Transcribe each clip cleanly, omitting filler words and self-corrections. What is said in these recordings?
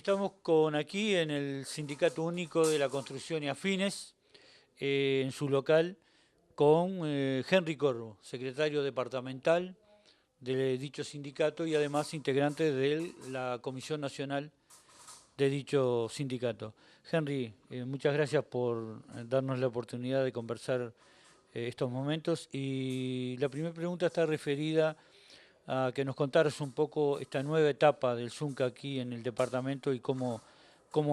Estamos aquí en el Sindicato Único de la Construcción y Afines, en su local, con Henry Corvo, secretario departamental de dicho sindicato y además integrante de la Comisión Nacional de dicho sindicato. Henry, muchas gracias por darnos la oportunidad de conversar estos momentos, y la primera pregunta está referida a que nos contaras un poco esta nueva etapa del Zunca aquí en el departamento y cómo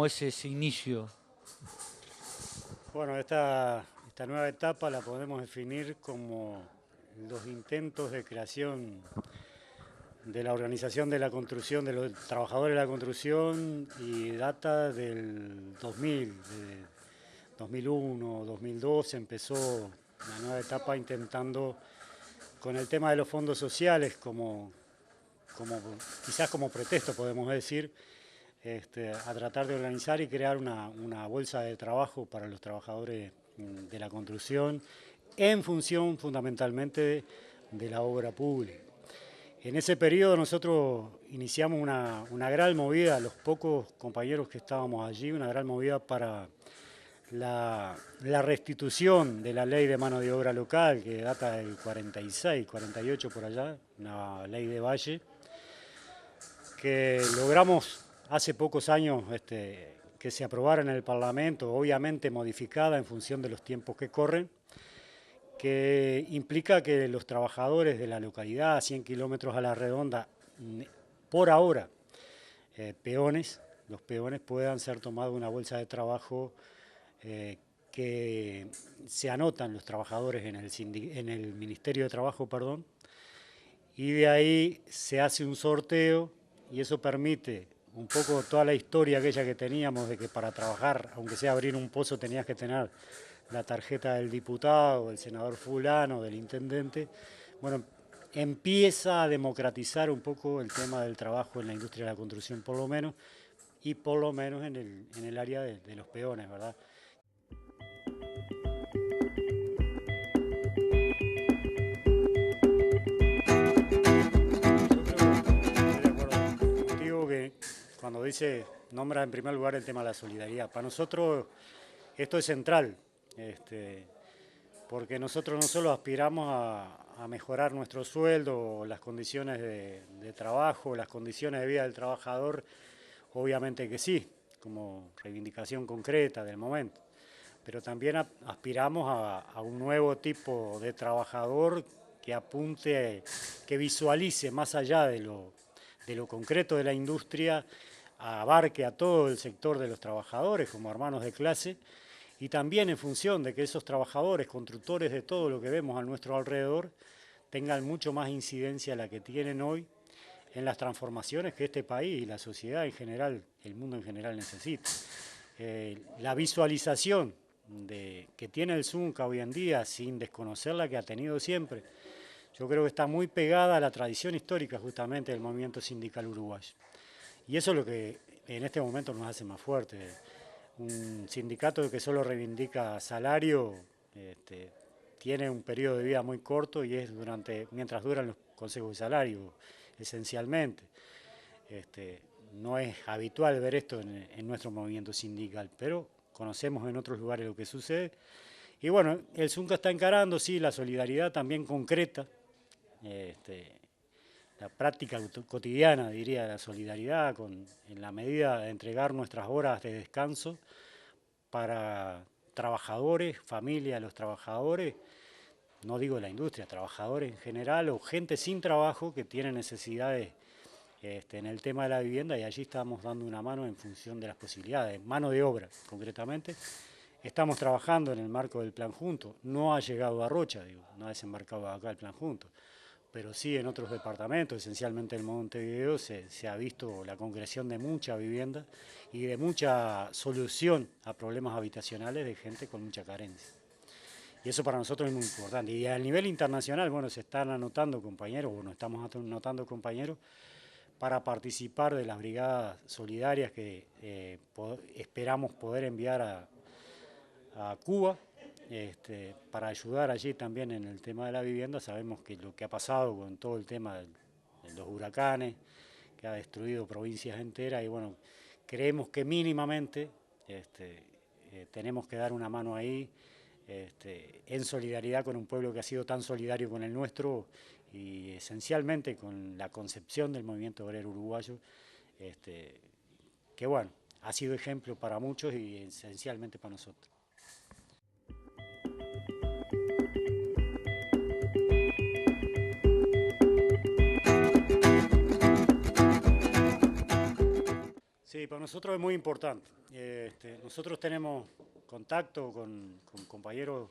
es ese inicio. Bueno, esta nueva etapa la podemos definir como los intentos de creación de la organización de la construcción, de los trabajadores de la construcción, y data del 2000, de 2001, 2002 empezó la nueva etapa intentando con el tema de los fondos sociales como quizás como pretexto podemos decir, a tratar de organizar y crear una bolsa de trabajo para los trabajadores de la construcción en función fundamentalmente de la obra pública. En ese periodo nosotros iniciamos una gran movida, los pocos compañeros que estábamos allí, una gran movida para la restitución de la ley de mano de obra local, que data del 46, 48 por allá, una ley de Valle, que logramos hace pocos años que se aprobara en el Parlamento, obviamente modificada en función de los tiempos que corren, que implica que los trabajadores de la localidad, a 100 kilómetros a la redonda, por ahora, peones, los peones puedan ser tomados una bolsa de trabajo que se anotan los trabajadores en el Ministerio de Trabajo, perdón, y de ahí se hace un sorteo y eso permite un poco toda la historia aquella que teníamos de que para trabajar, aunque sea abrir un pozo, tenías que tener la tarjeta del diputado, del senador fulano, del intendente. Bueno, empieza a democratizar un poco el tema del trabajo en la industria de la construcción, por lo menos, y por lo menos en el área de los peones, ¿verdad? Yo creo que estoy de acuerdo contigo que cuando dice, nombra en primer lugar el tema de la solidaridad. Para nosotros esto es central, porque nosotros no solo aspiramos a mejorar nuestro sueldo, las condiciones de trabajo, las condiciones de vida del trabajador, obviamente que sí, como reivindicación concreta del momento, pero también aspiramos a un nuevo tipo de trabajador que apunte, que visualice más allá de lo concreto de la industria, abarque a todo el sector de los trabajadores como hermanos de clase, y también en función de que esos trabajadores, constructores de todo lo que vemos a nuestro alrededor, tengan mucho más incidencia de la que tienen hoy en las transformaciones que este país y la sociedad en general, el mundo en general necesita. La visualización que tiene el Zunca hoy en día, sin desconocer la que ha tenido siempre, yo creo que está muy pegada a la tradición histórica justamente del movimiento sindical uruguayo. Y eso es lo que en este momento nos hace más fuertes. Un sindicato que solo reivindica salario tiene un periodo de vida muy corto y es mientras duran los consejos de salario, esencialmente. No es habitual ver esto en nuestro movimiento sindical, pero conocemos en otros lugares lo que sucede. Y bueno, el Zunca está encarando, sí, la solidaridad también concreta, la práctica cotidiana, diría, la solidaridad, en la medida de entregar nuestras horas de descanso para trabajadores, familia de los trabajadores, no digo de la industria, trabajadores en general o gente sin trabajo que tiene necesidades en el tema de la vivienda, y allí estamos dando una mano en función de las posibilidades, mano de obra concretamente. Estamos trabajando en el marco del Plan Junto, no ha llegado a Rocha, digo, no ha desembarcado acá el Plan Junto, pero sí en otros departamentos, esencialmente en Montevideo, se ha visto la concreción de mucha vivienda y de mucha solución a problemas habitacionales de gente con mucha carencia. Y eso para nosotros es muy importante. Y a nivel internacional, bueno, se están anotando compañeros, o nos estamos anotando compañeros, para participar de las brigadas solidarias que esperamos poder enviar a Cuba, para ayudar allí también en el tema de la vivienda. Sabemos que lo que ha pasado con todo el tema de los huracanes, que ha destruido provincias enteras, y bueno, creemos que mínimamente tenemos que dar una mano ahí, en solidaridad con un pueblo que ha sido tan solidario con el nuestro y esencialmente con la concepción del movimiento obrero uruguayo, que bueno, ha sido ejemplo para muchos y esencialmente para nosotros. Sí, para nosotros es muy importante. Nosotros tenemos contacto con compañeros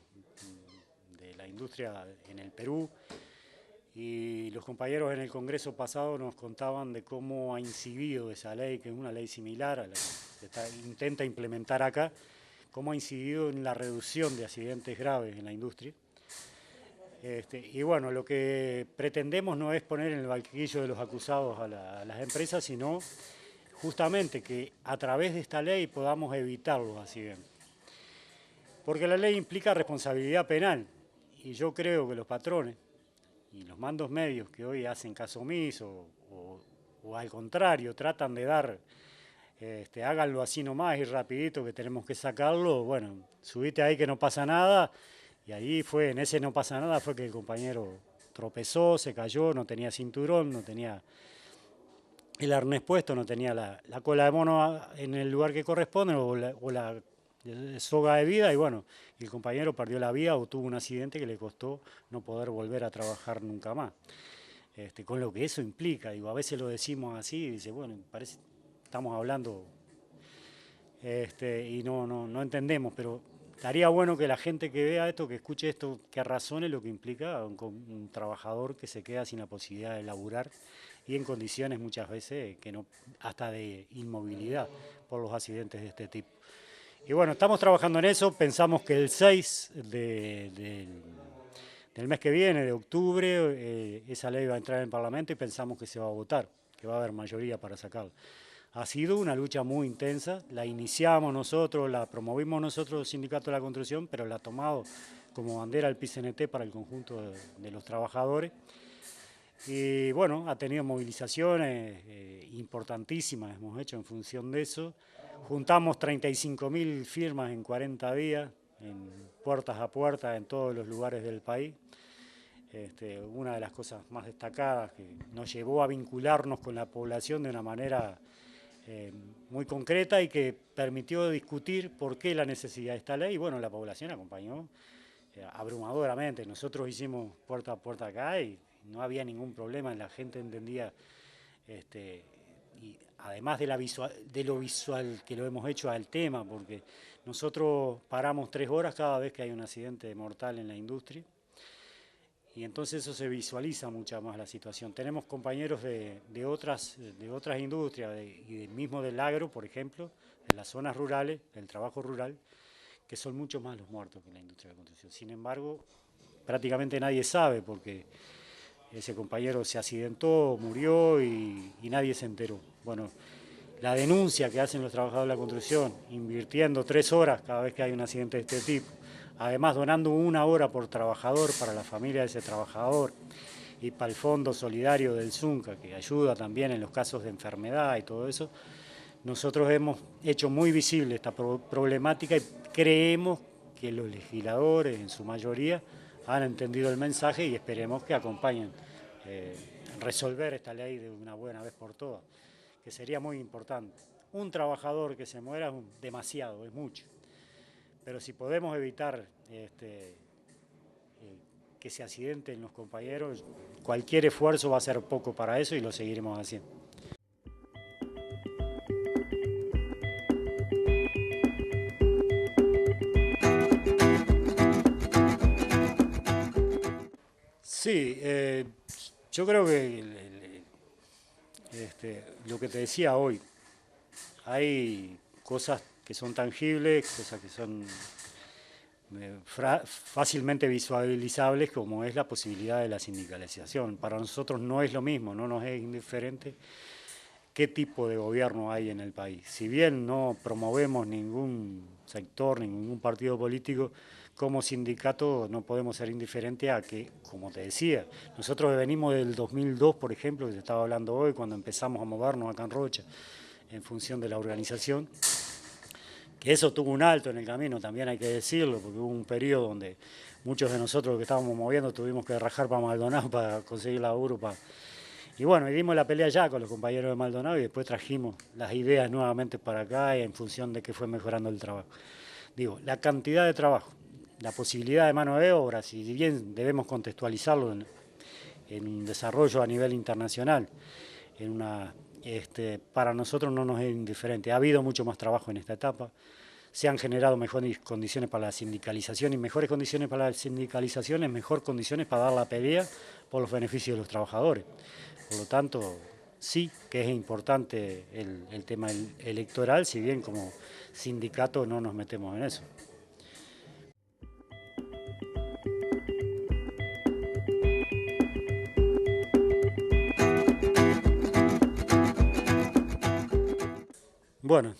de la industria en el Perú y los compañeros en el Congreso pasado nos contaban de cómo ha incidido esa ley, que es una ley similar a la que se intenta implementar acá, cómo ha incidido en la reducción de accidentes graves en la industria. Y bueno, lo que pretendemos no es poner en el banquillo de los acusados a las empresas, sino justamente que a través de esta ley podamos evitar los accidentes. Porque la ley implica responsabilidad penal y yo creo que los patrones y los mandos medios que hoy hacen caso omiso o al contrario tratan de dar, háganlo así nomás y rapidito que tenemos que sacarlo, bueno, subite ahí que no pasa nada y ahí fue, en ese no pasa nada fue que el compañero tropezó, se cayó, no tenía cinturón, no tenía el arnés puesto, no tenía la cola de mono en el lugar que corresponde o la soga de vida y bueno, el compañero perdió la vida o tuvo un accidente que le costó no poder volver a trabajar nunca más. Con lo que eso implica, digo, a veces lo decimos así y dice, bueno, parece estamos hablando y no entendemos, pero estaría bueno que la gente que vea esto, que escuche esto, que razone lo que implica un trabajador que se queda sin la posibilidad de laburar y en condiciones muchas veces que no, hasta de inmovilidad por los accidentes de este tipo. Y bueno, estamos trabajando en eso, pensamos que el 6 del mes que viene, de octubre, esa ley va a entrar en el Parlamento y pensamos que se va a votar, que va a haber mayoría para sacarla. Ha sido una lucha muy intensa, la iniciamos nosotros, la promovimos nosotros, el Sindicato de la Construcción, pero la ha tomado como bandera el PCNT para el conjunto de los trabajadores. Y bueno, ha tenido movilizaciones importantísimas, hemos hecho en función de eso. Juntamos 35.000 firmas en 40 días, en puertas a puertas en todos los lugares del país. Una de las cosas más destacadas que nos llevó a vincularnos con la población de una manera muy concreta y que permitió discutir por qué la necesidad de esta ley. Y bueno, la población acompañó abrumadoramente. Nosotros hicimos puerta a puerta acá y no había ningún problema, la gente entendía, y además de lo visual que lo hemos hecho al tema, porque nosotros paramos 3 horas cada vez que hay un accidente mortal en la industria, y entonces eso se visualiza mucho más la situación. Tenemos compañeros de otras industrias, y mismo del agro, por ejemplo, en las zonas rurales, del trabajo rural, que son mucho más los muertos que en la industria de la construcción. Sin embargo, prácticamente nadie sabe, porque ese compañero se accidentó, murió y nadie se enteró. Bueno, la denuncia que hacen los trabajadores de la construcción, invirtiendo 3 horas cada vez que hay un accidente de este tipo, además donando 1 hora por trabajador para la familia de ese trabajador y para el Fondo Solidario del ZUNCA, que ayuda también en los casos de enfermedad y todo eso, nosotros hemos hecho muy visible esta problemática y creemos que los legisladores, en su mayoría, han entendido el mensaje y esperemos que acompañen resolver esta ley de una buena vez por todas, que sería muy importante. Un trabajador que se muera es demasiado, es mucho, pero si podemos evitar que se accidenten los compañeros, cualquier esfuerzo va a ser poco para eso y lo seguiremos haciendo. Sí, yo creo que lo que te decía hoy, hay cosas que son tangibles, cosas que son fácilmente visualizables, como es la posibilidad de la sindicalización. Para nosotros no es lo mismo, no nos es indiferente qué tipo de gobierno hay en el país. Si bien no promovemos ningún sector, ningún partido político, como sindicato no podemos ser indiferentes a que, como te decía, nosotros venimos del 2002, por ejemplo, que te estaba hablando hoy, cuando empezamos a movernos acá en Rocha. en función de la organización. Que eso tuvo un alto en el camino, también hay que decirlo, porque hubo un periodo donde muchos de nosotros que estábamos moviendo tuvimos que rajar para Maldonado para conseguir laburo. Y bueno, y dimos la pelea ya con los compañeros de Maldonado y después trajimos las ideas nuevamente para acá en función de que fue mejorando el trabajo. Digo, la cantidad de trabajo, la posibilidad de mano de obra, si bien debemos contextualizarlo en un desarrollo a nivel internacional, para nosotros no nos es indiferente. Ha habido mucho más trabajo en esta etapa, se han generado mejores condiciones para la sindicalización y mejores condiciones para la sindicalización es mejor condiciones para dar la pelea por los beneficios de los trabajadores. Por lo tanto, sí que es importante el tema electoral, si bien como sindicato no nos metemos en eso. Bueno,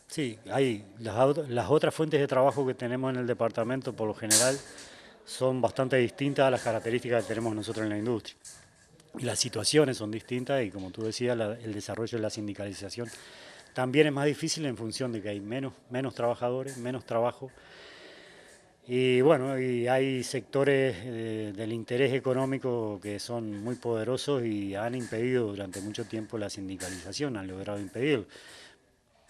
sí, hay las otras fuentes de trabajo que tenemos en el departamento, por lo general, son bastante distintas a las características que tenemos nosotros en la industria. Y las situaciones son distintas y, como tú decías, el desarrollo de la sindicalización también es más difícil en función de que hay menos trabajadores, menos trabajo. Y bueno, y hay sectores del interés económico que son muy poderosos y han impedido durante mucho tiempo la sindicalización, han logrado impedirlo.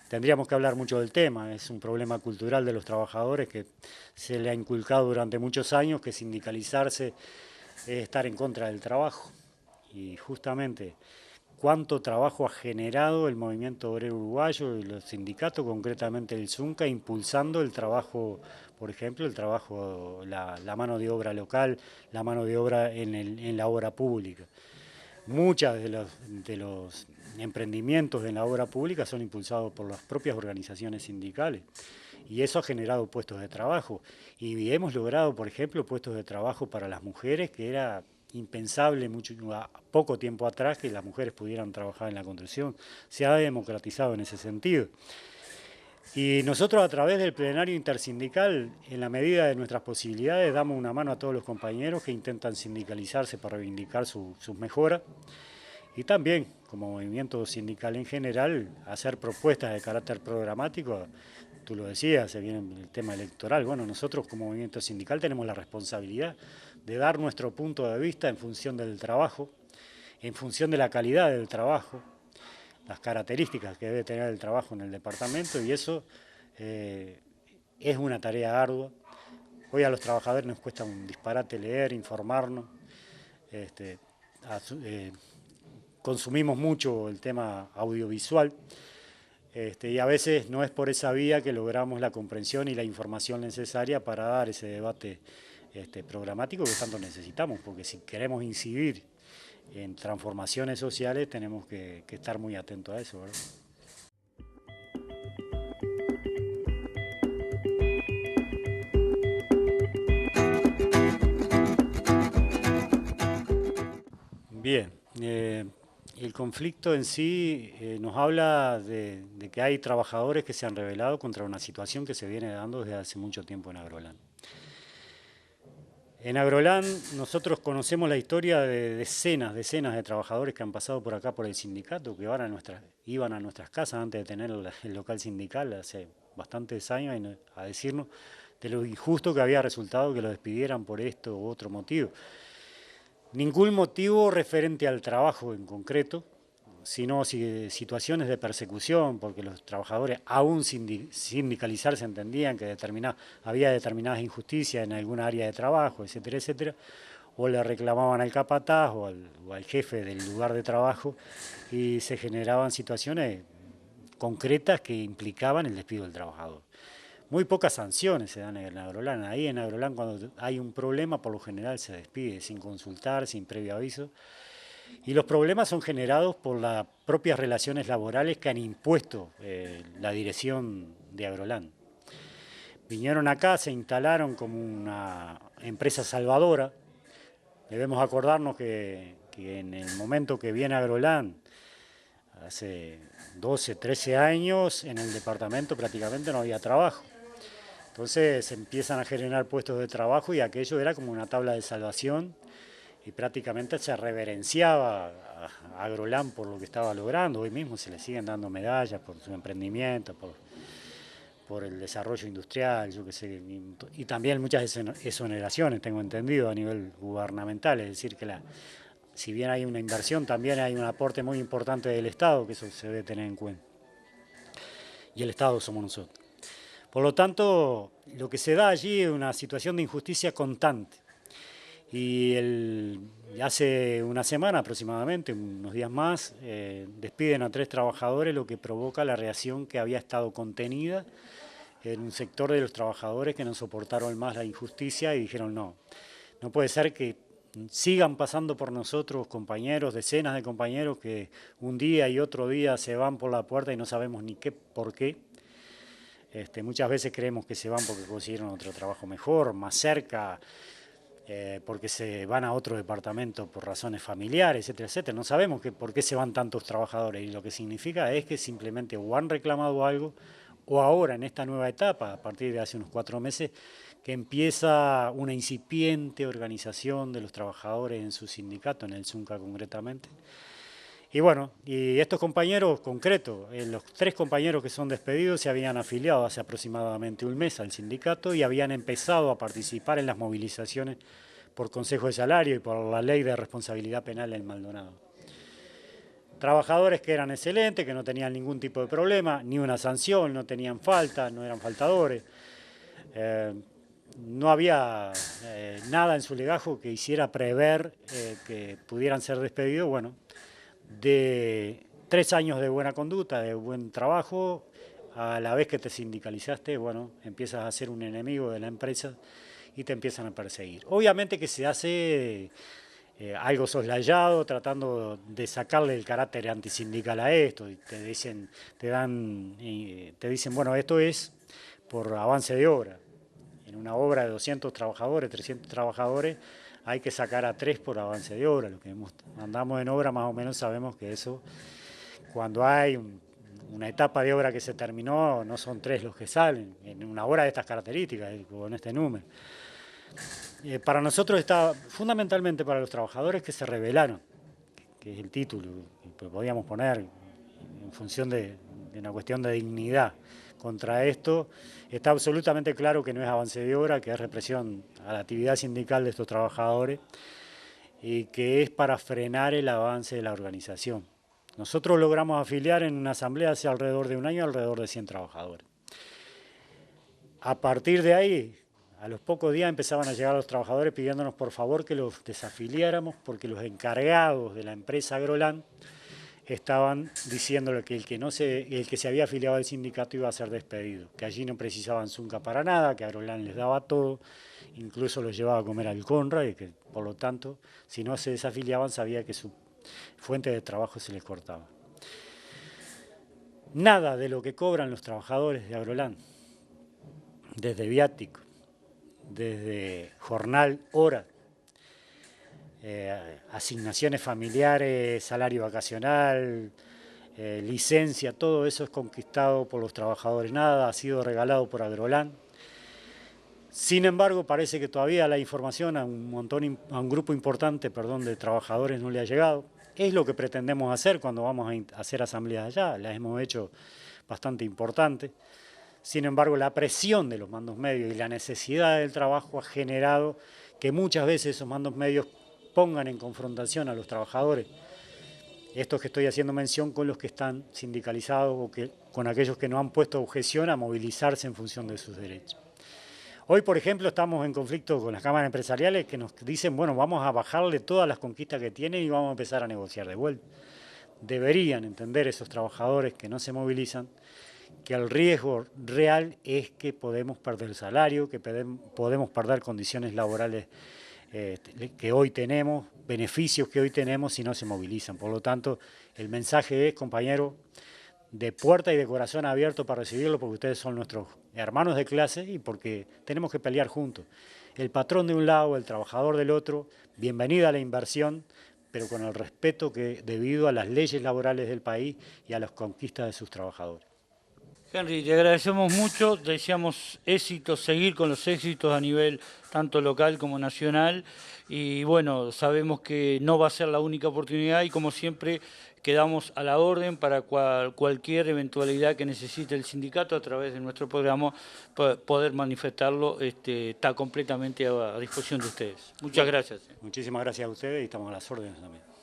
Tendríamos que hablar mucho del tema, es un problema cultural de los trabajadores que se le ha inculcado durante muchos años que sindicalizarse es estar en contra del trabajo. Y justamente cuánto trabajo ha generado el movimiento obrero uruguayo y los sindicatos, concretamente el ZUNCA, impulsando el trabajo, por ejemplo, el trabajo, la mano de obra local, la mano de obra en la obra pública. Muchos de los emprendimientos en la obra pública son impulsados por las propias organizaciones sindicales y eso ha generado puestos de trabajo. Y hemos logrado, por ejemplo, puestos de trabajo para las mujeres, que era impensable poco tiempo atrás que las mujeres pudieran trabajar en la construcción. Se ha democratizado en ese sentido. Y nosotros a través del plenario intersindical, en la medida de nuestras posibilidades, damos una mano a todos los compañeros que intentan sindicalizarse para reivindicar sus mejoras. Y también, como movimiento sindical en general, hacer propuestas de carácter programático. Tú lo decías, se viene el tema electoral. Bueno, nosotros como movimiento sindical tenemos la responsabilidad de dar nuestro punto de vista en función del trabajo, en función de la calidad del trabajo, las características que debe tener el trabajo en el departamento, y eso es una tarea ardua. Hoy a los trabajadores nos cuesta un disparate leer, informarnos, consumimos mucho el tema audiovisual, y a veces no es por esa vía que logramos la comprensión y la información necesaria para dar ese debate programático que tanto necesitamos, porque si queremos incidir en transformaciones sociales tenemos que estar muy atentos a eso, ¿verdad? Bien, el conflicto en sí nos habla de que hay trabajadores que se han rebelado contra una situación que se viene dando desde hace mucho tiempo en Agrolán. En Agrolán nosotros conocemos la historia de decenas de trabajadores que han pasado por acá por el sindicato, que iban a nuestras casas antes de tener el local sindical hace bastantes años a decirnos de lo injusto que había resultado que lo despidieran por esto u otro motivo. Ningún motivo referente al trabajo en concreto, sino situaciones de persecución, porque los trabajadores aún sin sindicalizarse entendían que había determinadas injusticias en alguna área de trabajo, etcétera, etcétera, o le reclamaban al capataz o al jefe del lugar de trabajo y se generaban situaciones concretas que implicaban el despido del trabajador. Muy pocas sanciones se dan en Agrolán. Ahí en Agrolán cuando hay un problema por lo general se despide sin consultar, sin previo aviso. Y los problemas son generados por las propias relaciones laborales que han impuesto la dirección de Agrolán. Vinieron acá, se instalaron como una empresa salvadora. Debemos acordarnos que en el momento que viene Agrolán, hace 12, 13 años, en el departamento prácticamente no había trabajo. Entonces se empiezan a generar puestos de trabajo y aquello era como una tabla de salvación y prácticamente se reverenciaba a Agrolán por lo que estaba logrando. Hoy mismo se le siguen dando medallas por su emprendimiento, por el desarrollo industrial, yo qué sé, y también muchas exoneraciones, tengo entendido, a nivel gubernamental, es decir, que si bien hay una inversión, también hay un aporte muy importante del Estado, que eso se debe tener en cuenta. Y el Estado somos nosotros. Por lo tanto, lo que se da allí es una situación de injusticia constante. Y hace una semana aproximadamente, unos días más, despiden a 3 trabajadores, lo que provoca la reacción que había estado contenida en un sector de los trabajadores que no soportaron más la injusticia y dijeron no puede ser que sigan pasando por nosotros compañeros, decenas de compañeros que un día y otro día se van por la puerta y no sabemos ni por qué. Muchas veces creemos que se van porque consiguieron otro trabajo mejor, más cerca, porque se van a otro departamento por razones familiares, etcétera, etcétera. No sabemos por qué se van tantos trabajadores y lo que significa es que simplemente o han reclamado algo o ahora en esta nueva etapa, a partir de hace unos 4 meses, que empieza una incipiente organización de los trabajadores en su sindicato, en el ZUNCA concretamente. Y bueno, y estos compañeros concretos, los 3 compañeros que son despedidos se habían afiliado hace aproximadamente un mes al sindicato y habían empezado a participar en las movilizaciones por Consejo de Salario y por la Ley de Responsabilidad Penal del Maldonado. Trabajadores que eran excelentes, que no tenían ningún tipo de problema, ni una sanción, no tenían falta, no eran faltadores. No había nada en su legajo que hiciera prever que pudieran ser despedidos. Bueno, de 3 años de buena conducta, de buen trabajo, a la vez que te sindicalizaste, bueno, empiezas a ser un enemigo de la empresa y te empiezan a perseguir. Obviamente que se hace algo soslayado, tratando de sacarle el carácter antisindical a esto, y te dicen, bueno, esto es por avance de obra. En una obra de 200 trabajadores, 300 trabajadores, hay que sacar a 3 por avance de obra. Lo que andamos en obra más o menos sabemos que eso, cuando hay una etapa de obra que se terminó, no son 3 los que salen, en una obra de estas características, con este número. Para nosotros está fundamentalmente para los trabajadores que se rebelaron, que es el título que podíamos poner en función de una cuestión de dignidad. Contra esto está absolutamente claro que no es avance de obra, que es represión a la actividad sindical de estos trabajadores y que es para frenar el avance de la organización. Nosotros logramos afiliar en una asamblea hace alrededor de un año alrededor de 100 trabajadores. A partir de ahí, a los pocos días empezaban a llegar los trabajadores pidiéndonos por favor que los desafiliáramos porque los encargados de la empresa Agrolán estaban diciéndole que el que se había afiliado al sindicato iba a ser despedido, que allí no precisaban ZUNCA para nada, que Agrolán les daba todo, incluso los llevaba a comer al Conra y que por lo tanto si no se desafiliaban sabía que su fuente de trabajo se les cortaba. Nada de lo que cobran los trabajadores de Agrolán, desde viático, desde jornal, hora, asignaciones familiares, salario vacacional, licencia, todo eso es conquistado por los trabajadores, nada ha sido regalado por Agrolán. Sin embargo, parece que todavía la información a un grupo importante, de trabajadores no le ha llegado. Es lo que pretendemos hacer cuando vamos a hacer asambleas allá, las hemos hecho bastante importantes. Sin embargo, la presión de los mandos medios y la necesidad del trabajo ha generado que muchas veces esos mandos medios pongan en confrontación a los trabajadores, estos que estoy haciendo mención, con los que están sindicalizados o con aquellos que no han puesto objeción a movilizarse en función de sus derechos. Hoy, por ejemplo, estamos en conflicto con las cámaras empresariales que nos dicen, bueno, vamos a bajarle todas las conquistas que tienen y vamos a empezar a negociar de vuelta. Deberían entender esos trabajadores que no se movilizan que el riesgo real es que podemos perder el salario, que podemos perder condiciones laborales que hoy tenemos, beneficios que hoy tenemos si no se movilizan. Por lo tanto, el mensaje es, compañeros, de puerta y de corazón abierto para recibirlo, porque ustedes son nuestros hermanos de clase y porque tenemos que pelear juntos. El patrón de un lado, el trabajador del otro, bienvenida a la inversión, pero con el respeto debido a las leyes laborales del país y a las conquistas de sus trabajadores. Henry, te agradecemos mucho, deseamos éxitos, seguir con los éxitos a nivel tanto local como nacional y bueno, sabemos que no va a ser la única oportunidad y como siempre quedamos a la orden para cualquier eventualidad que necesite el sindicato a través de nuestro programa poder manifestarlo, está completamente a disposición de ustedes. Muchas gracias. Muchísimas gracias a ustedes y estamos a las órdenes también.